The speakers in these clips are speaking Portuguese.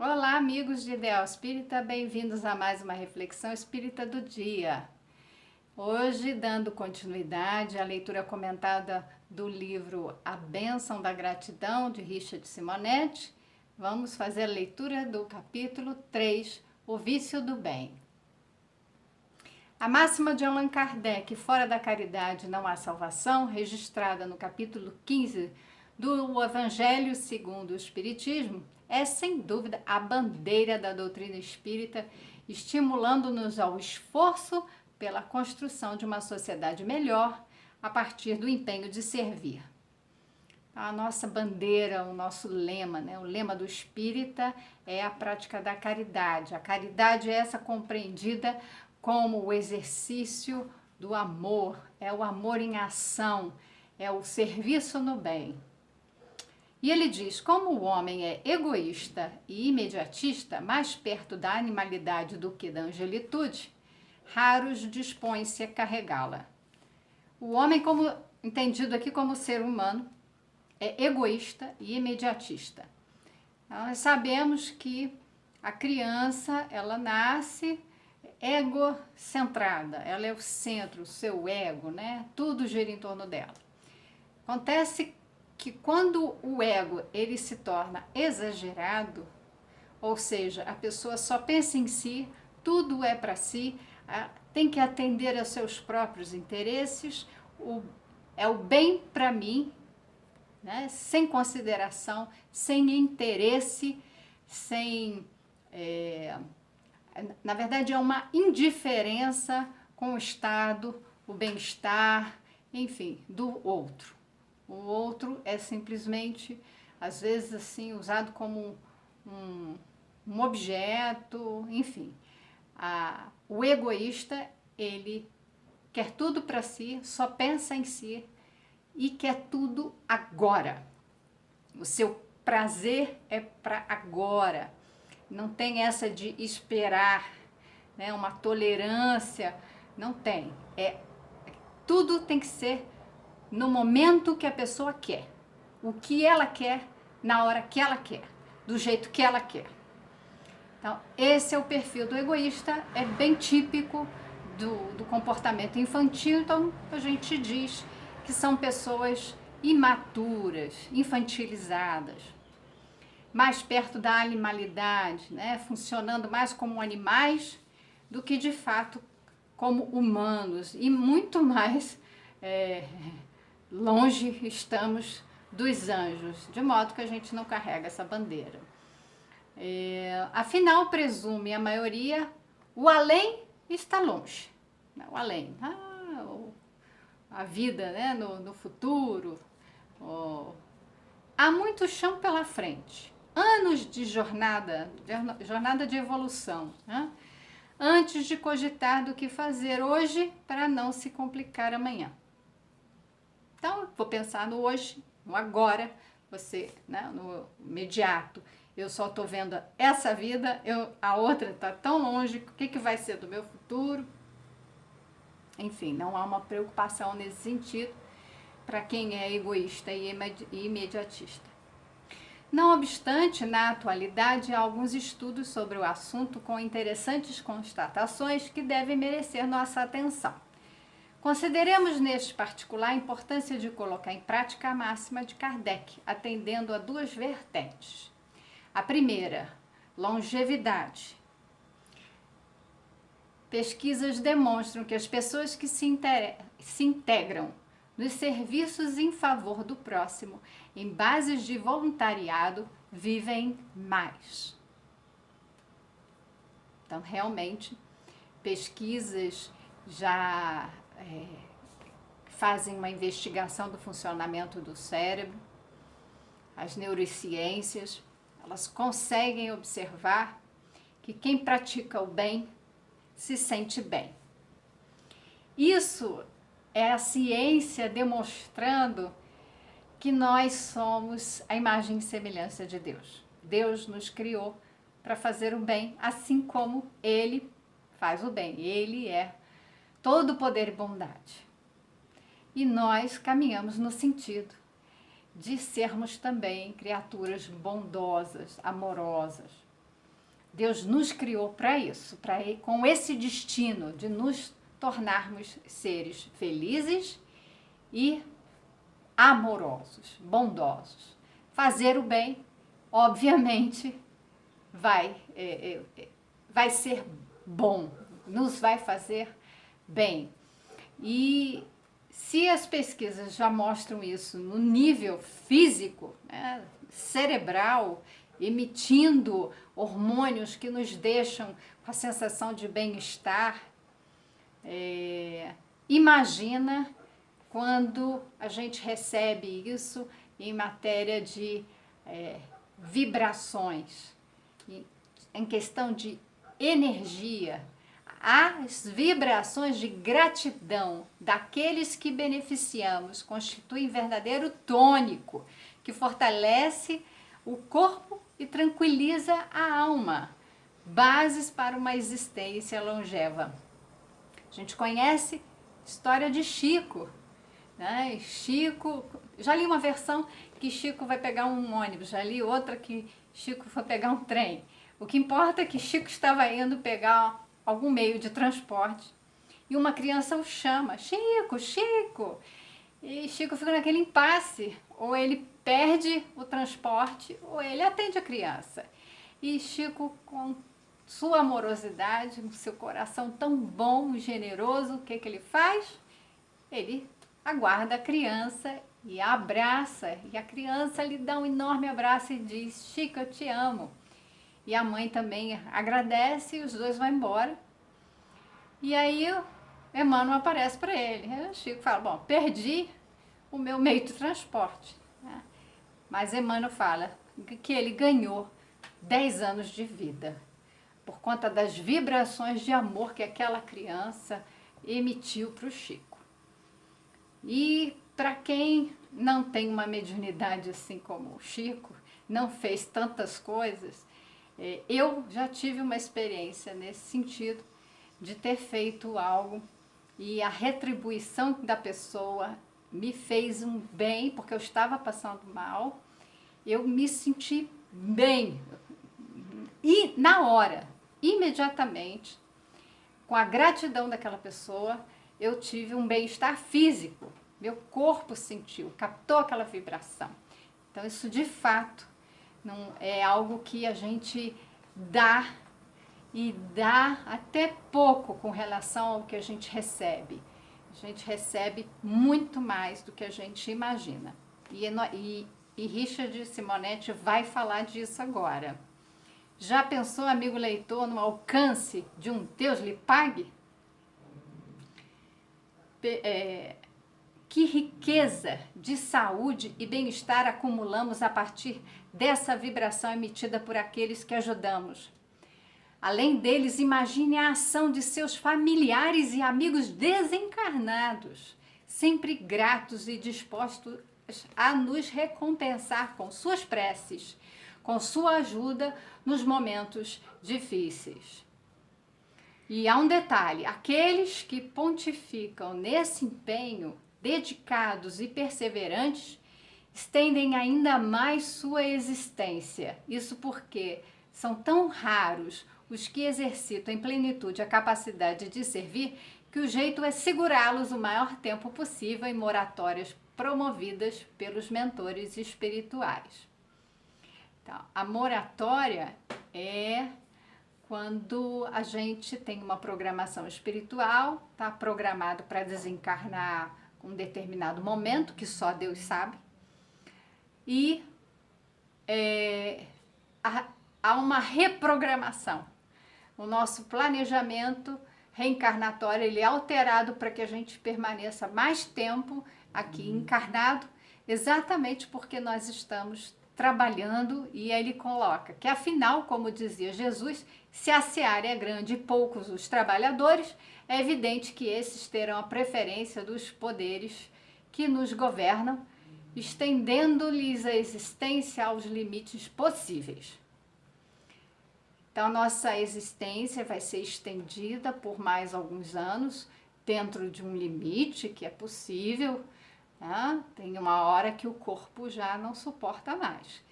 Olá, amigos de Ideal Espírita, bem-vindos a mais uma reflexão espírita do dia. Hoje, dando continuidade à leitura comentada do livro A Bênção da Gratidão, de Richard Simonetti, vamos fazer a leitura do capítulo 3, O Vício do Bem. A máxima de Allan Kardec, fora da caridade não há salvação, registrada no capítulo 15 do Evangelho segundo o Espiritismo, é sem dúvida a bandeira da doutrina espírita, estimulando-nos ao esforço pela construção de uma sociedade melhor a partir do empenho de servir. A nossa bandeira, o nosso lema, o lema do espírita é a prática da caridade. A caridade é essa compreendida como o exercício do amor, é o amor em ação, é o serviço no bem. E ele diz, como o homem é egoísta e imediatista, mais perto da animalidade do que da angelitude, raros dispõem-se a carregá-la. O homem, como entendido aqui como ser humano, é egoísta e imediatista. Nós sabemos que a criança, ela nasce egocentrada, ela é o centro, o seu ego, né? Tudo gira em torno dela. Acontece que quando o ego ele se torna exagerado, ou seja, a pessoa só pensa em si, tudo é para si, tem que atender aos seus próprios interesses, é o bem para mim, né? Sem consideração, sem interesse, na verdade é uma indiferença com o estado, o bem-estar, enfim, do outro. O outro é simplesmente, às vezes assim, usado como um objeto, enfim. O egoísta, ele quer tudo para si, só pensa em si e quer tudo agora. O seu prazer é para agora. Não tem essa de esperar, né, uma tolerância, não tem. Tudo tem que ser no momento que a pessoa quer, o que ela quer, na hora que ela quer, do jeito que ela quer. Então, esse é o perfil do egoísta, é bem típico do comportamento infantil, então a gente diz que são pessoas imaturas, infantilizadas, mais perto da animalidade, né? Funcionando mais como animais do que de fato como humanos e muito mais longe estamos dos anjos, de modo que a gente não carrega essa bandeira. Afinal, presume a maioria, o além está longe. O além, a vida, né, no futuro. Há muito chão pela frente, anos de jornada de evolução, né? Antes de cogitar do que fazer hoje para não se complicar amanhã. Então, vou pensar no hoje, no agora, né, no imediato. Eu só estou vendo essa vida, a outra está tão longe, o que vai ser do meu futuro? Enfim, não há uma preocupação nesse sentido para quem é egoísta e imediatista. Não obstante, na atualidade, há alguns estudos sobre o assunto com interessantes constatações que devem merecer nossa atenção. Consideremos neste particular a importância de colocar em prática a máxima de Kardec, atendendo a duas vertentes. A primeira, longevidade. Pesquisas demonstram que as pessoas que se integram nos serviços em favor do próximo, em bases de voluntariado, vivem mais. Então, realmente, pesquisas já fazem uma investigação do funcionamento do cérebro, as neurociências, elas conseguem observar que quem pratica o bem se sente bem. Isso é a ciência demonstrando que nós somos a imagem e semelhança de Deus. Deus nos criou para fazer o bem, assim como Ele faz o bem. Ele é todo poder e bondade. E nós caminhamos no sentido de sermos também criaturas bondosas, amorosas. Deus nos criou para isso, com esse destino de nos tornarmos seres felizes e amorosos, bondosos. Fazer o bem, obviamente, vai ser bom, nos vai fazer bem. E se as pesquisas já mostram isso no nível físico, né, cerebral, emitindo hormônios que nos deixam com a sensação de bem-estar, imagina quando a gente recebe isso em matéria de vibrações, em questão de energia, as vibrações de gratidão daqueles que beneficiamos constituem verdadeiro tônico que fortalece o corpo e tranquiliza a alma, bases para uma existência longeva. A gente conhece a história de Chico, né? Chico, já li uma versão que Chico vai pegar um ônibus, já li outra que Chico foi pegar um trem. O que importa é que Chico estava indo pegar algum meio de transporte e uma criança o chama, Chico, Chico, e Chico fica naquele impasse, ou ele perde o transporte ou ele atende a criança. E Chico, com sua amorosidade, com seu coração tão bom e generoso, o que ele faz? Ele aguarda a criança e a abraça, e a criança lhe dá um enorme abraço e diz, Chico, eu te amo. E a mãe também agradece e os dois vão embora. E aí Emmanuel aparece para ele. Aí o Chico fala, bom, perdi o meu meio de transporte. Né? Mas Emmanuel fala que ele ganhou 10 anos de vida por conta das vibrações de amor que aquela criança emitiu para o Chico. E para quem não tem uma mediunidade assim como o Chico, não fez tantas coisas, eu já tive uma experiência nesse sentido de ter feito algo e a retribuição da pessoa me fez um bem, porque eu estava passando mal, eu me senti bem e na hora, imediatamente, com a gratidão daquela pessoa, eu tive um bem-estar físico, meu corpo sentiu, captou aquela vibração. Então isso de fato não é algo que a gente dá e dá até pouco com relação ao que a gente recebe. A gente recebe muito mais do que a gente imagina. E Richard Simonetti vai falar disso agora. Já pensou, amigo leitor, no alcance de um Deus lhe pague? Que riqueza de saúde e bem-estar acumulamos a partir dessa vibração emitida por aqueles que ajudamos. Além deles, imagine a ação de seus familiares e amigos desencarnados, sempre gratos e dispostos a nos recompensar com suas preces, com sua ajuda nos momentos difíceis. E há um detalhe, aqueles que pontificam nesse empenho, dedicados e perseverantes, estendem ainda mais sua existência. Isso porque são tão raros os que exercitam em plenitude a capacidade de servir, que o jeito é segurá-los o maior tempo possível em moratórias promovidas pelos mentores espirituais. Então, a moratória é quando a gente tem uma programação espiritual, está programado para desencarnar com um determinado momento, que só Deus sabe, e há uma reprogramação. O nosso planejamento reencarnatório ele é alterado para que a gente permaneça mais tempo aqui encarnado, exatamente porque nós estamos trabalhando, e ele coloca que afinal, como dizia Jesus, se a seara é grande e poucos os trabalhadores, é evidente que esses terão a preferência dos poderes que nos governam, estendendo-lhes a existência aos limites possíveis. Então, nossa existência vai ser estendida por mais alguns anos, dentro de um limite que é possível. Tem uma hora que o corpo já não suporta mais.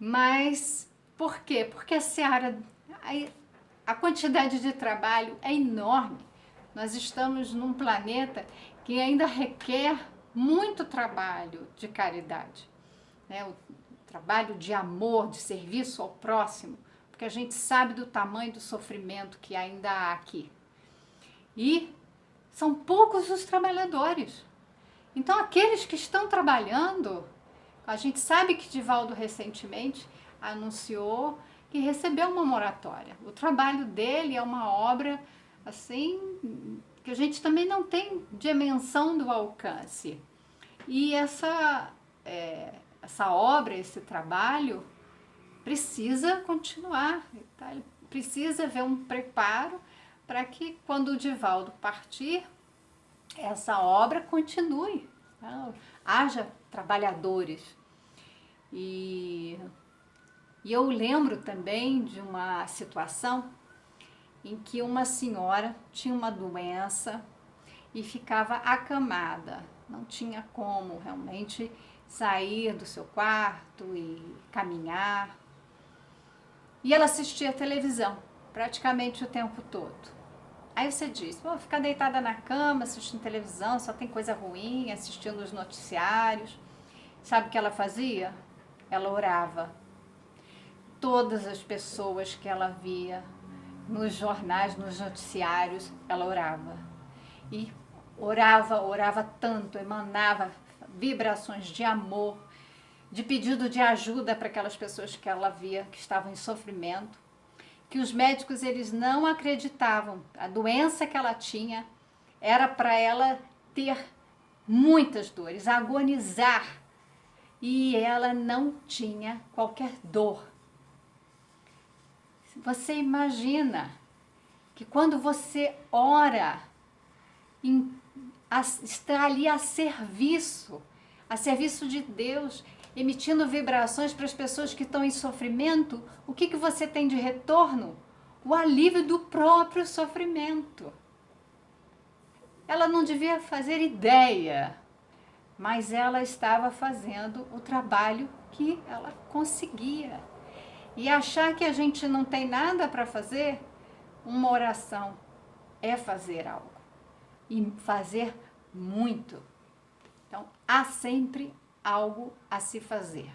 Mas por quê? Porque a seara a quantidade de trabalho é enorme. Nós estamos num planeta que ainda requer muito trabalho de caridade, né? O trabalho de amor, de serviço ao próximo, porque a gente sabe do tamanho do sofrimento que ainda há aqui. E são poucos os trabalhadores. Então, aqueles que estão trabalhando, a gente sabe que Divaldo recentemente anunciou que recebeu uma moratória. O trabalho dele é uma obra, assim, que a gente também não tem dimensão do alcance. E essa obra, esse trabalho, precisa continuar, tá? Precisa haver um preparo para que, quando o Divaldo partir, essa obra continue, tá? Haja trabalhadores. E eu lembro também de uma situação em que uma senhora tinha uma doença e ficava acamada, não tinha como realmente sair do seu quarto e caminhar. E ela assistia televisão praticamente o tempo todo. Aí você diz, vou ficar deitada na cama assistindo televisão, só tem coisa ruim, assistindo os noticiários. Sabe o que ela fazia? Ela orava. Todas as pessoas que ela via nos jornais, nos noticiários, ela orava. E orava tanto, emanava vibrações de amor, de pedido de ajuda para aquelas pessoas que ela via que estavam em sofrimento, que os médicos eles não acreditavam. A doença que ela tinha era para ela ter muitas dores, agonizar, e ela não tinha qualquer dor. Você imagina que quando você ora, está ali a serviço de Deus, emitindo vibrações para as pessoas que estão em sofrimento, o que você tem de retorno? O alívio do próprio sofrimento. Ela não devia fazer ideia, mas ela estava fazendo o trabalho que ela conseguia. E achar que a gente não tem nada para fazer, uma oração é fazer algo. E fazer muito. Então, há sempre algo a se fazer.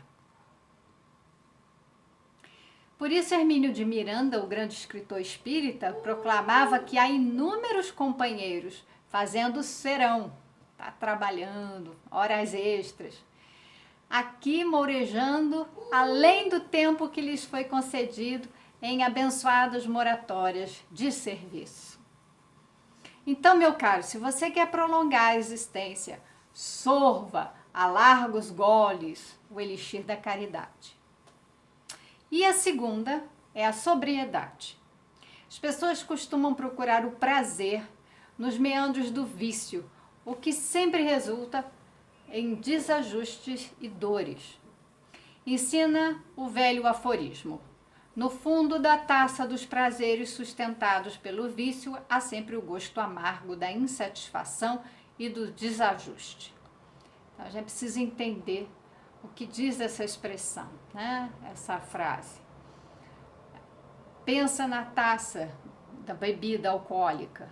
Por isso, Hermínio de Miranda, o grande escritor espírita, proclamava que há inúmeros companheiros fazendo serão, tá trabalhando, horas extras, aqui mourejando além do tempo que lhes foi concedido em abençoadas moratórias de serviço. Então, meu caro, se você quer prolongar a existência, sorva a largos goles o elixir da caridade. E a segunda é a sobriedade. As pessoas costumam procurar o prazer nos meandros do vício, o que sempre resulta em desajustes e dores. Ensina o velho aforismo: no fundo da taça dos prazeres sustentados pelo vício, há sempre o gosto amargo da insatisfação e do desajuste. Então, a gente precisa entender o que diz essa expressão, né? Essa frase. Pensa na taça da bebida alcoólica,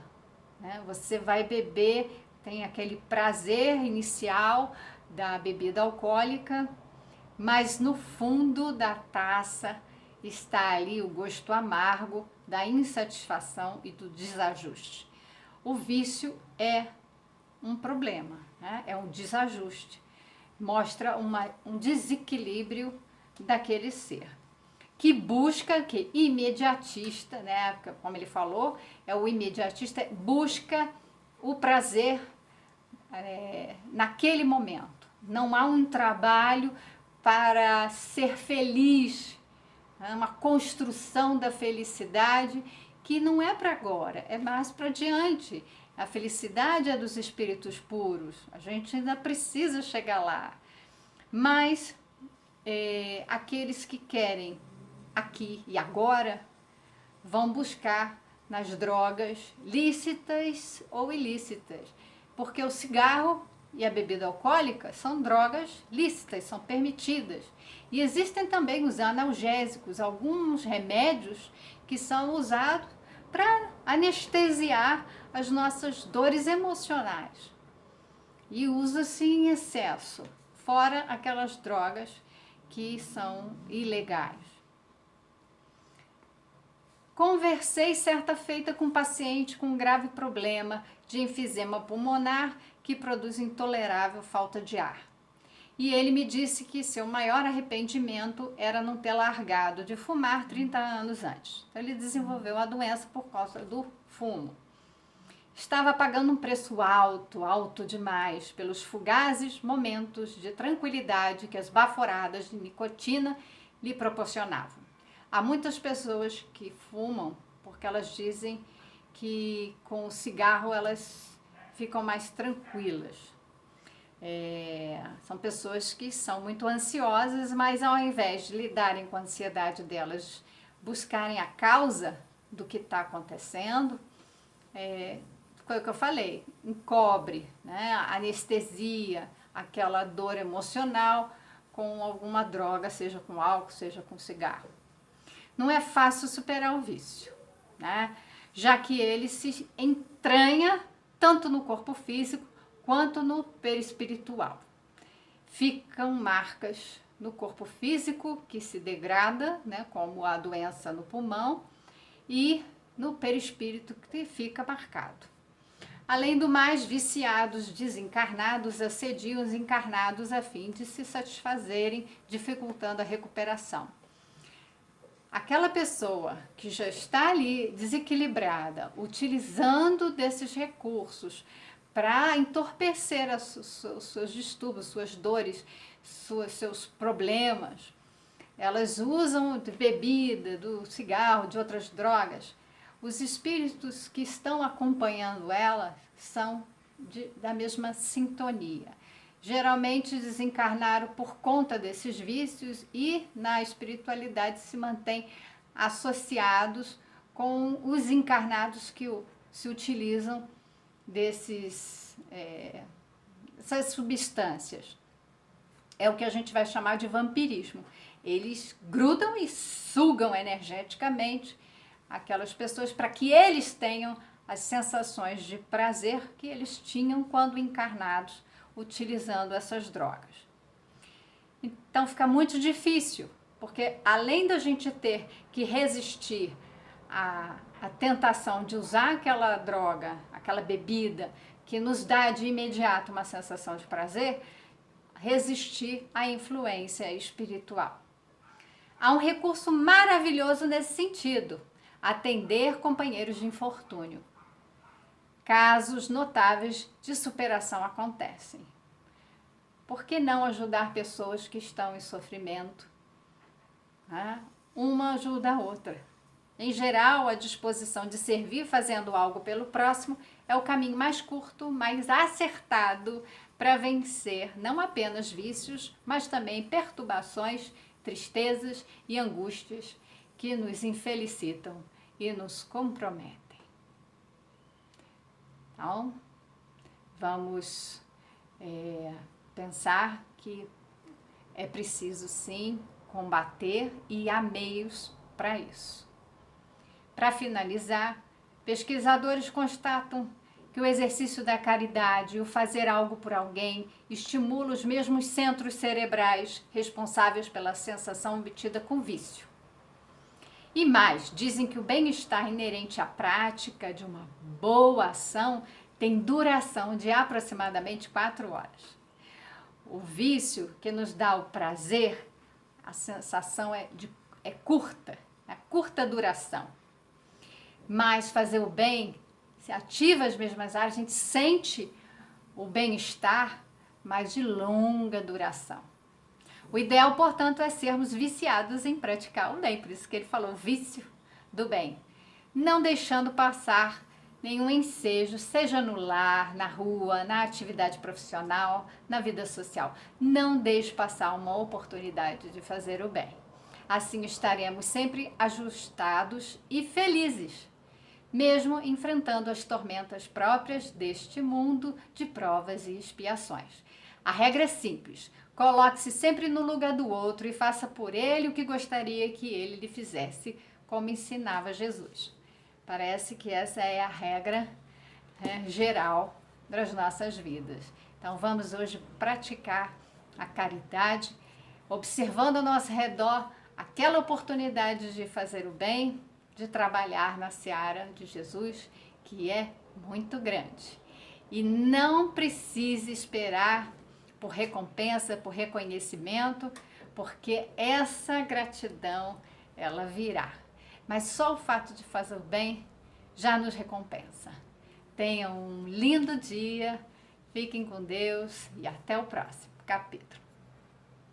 né? Você vai beber, tem aquele prazer inicial da bebida alcoólica, mas no fundo da taça está ali o gosto amargo da insatisfação e do desajuste. O vício é um problema, né? É um desajuste, mostra um desequilíbrio daquele ser, que busca, que imediatista, né? Como ele falou, é o imediatista, busca o prazer naquele momento. Não há um trabalho para ser feliz, uma construção da felicidade que não é para agora, é mais para diante. A felicidade é dos espíritos puros, a gente ainda precisa chegar lá. Mas aqueles que querem aqui e agora vão buscar nas drogas lícitas ou ilícitas, porque o cigarro e a bebida alcoólica são drogas lícitas, são permitidas. E existem também os analgésicos, alguns remédios que são usados para anestesiar as nossas dores emocionais. E usa-se em excesso, fora aquelas drogas que são ilegais. Conversei certa feita com um paciente com um grave problema de enfisema pulmonar que produz intolerável falta de ar. E ele me disse que seu maior arrependimento era não ter largado de fumar 30 anos antes. Então, ele desenvolveu a doença por causa do fumo. Estava pagando um preço alto, alto demais, pelos fugazes momentos de tranquilidade que as baforadas de nicotina lhe proporcionavam. Há muitas pessoas que fumam porque elas dizem que com o cigarro elas ficam mais tranquilas. São pessoas que são muito ansiosas, mas ao invés de lidarem com a ansiedade delas, buscarem a causa do que está acontecendo, foi o que eu falei, encobre, né, anestesia, aquela dor emocional com alguma droga, seja com álcool, seja com cigarro. Não é fácil superar o vício, né? Já que ele se entranha tanto no corpo físico quanto no perispiritual. Ficam marcas no corpo físico que se degrada, né, como a doença no pulmão, e no perispírito que fica marcado. Além do mais, viciados desencarnados assediam os encarnados a fim de se satisfazerem, dificultando a recuperação. Aquela pessoa que já está ali desequilibrada, utilizando desses recursos para entorpecer os seus distúrbios, suas dores, seus problemas, elas usam de bebida, do cigarro, de outras drogas. Os espíritos que estão acompanhando ela são da mesma sintonia. Geralmente desencarnaram por conta desses vícios e na espiritualidade se mantêm associados com os encarnados que se utilizam dessas substâncias. É o que a gente vai chamar de vampirismo. Eles grudam e sugam energeticamente aquelas pessoas para que eles tenham as sensações de prazer que eles tinham quando encarnados, utilizando essas drogas. Então fica muito difícil, porque além da gente ter que resistir à tentação de usar aquela droga, aquela bebida, que nos dá de imediato uma sensação de prazer, resistir à influência espiritual. Há um recurso maravilhoso nesse sentido: atender companheiros de infortúnio. Casos notáveis de superação acontecem. Por que não ajudar pessoas que estão em sofrimento? Uma ajuda a outra. Em geral, a disposição de servir fazendo algo pelo próximo é o caminho mais curto, mais acertado para vencer não apenas vícios, mas também perturbações, tristezas e angústias que nos infelicitam e nos comprometem. Então, vamos pensar que é preciso sim combater e há meios para isso. Para finalizar, pesquisadores constatam que o exercício da caridade e o fazer algo por alguém estimula os mesmos centros cerebrais responsáveis pela sensação obtida com vício. E mais, dizem que o bem-estar inerente à prática de uma boa ação tem duração de aproximadamente 4 horas. O vício que nos dá o prazer, a sensação é curta duração. Mas fazer o bem, se ativa as mesmas áreas, a gente sente o bem-estar, mas de longa duração. O ideal, portanto, é sermos viciados em praticar o bem, por isso que ele falou vício do bem, não deixando passar nenhum ensejo, seja no lar, na rua, na atividade profissional, na vida social. Não deixe passar uma oportunidade de fazer o bem. Assim estaremos sempre ajustados e felizes, mesmo enfrentando as tormentas próprias deste mundo de provas e expiações. A regra é simples: coloque-se sempre no lugar do outro e faça por ele o que gostaria que ele lhe fizesse, como ensinava Jesus. Parece que essa é a regra, né, geral das nossas vidas. Então vamos hoje praticar a caridade, observando ao nosso redor aquela oportunidade de fazer o bem, de trabalhar na seara de Jesus, que é muito grande. E não precise esperar por recompensa, por reconhecimento, porque essa gratidão, ela virá. Mas só o fato de fazer o bem já nos recompensa. Tenham um lindo dia, fiquem com Deus e até o próximo capítulo.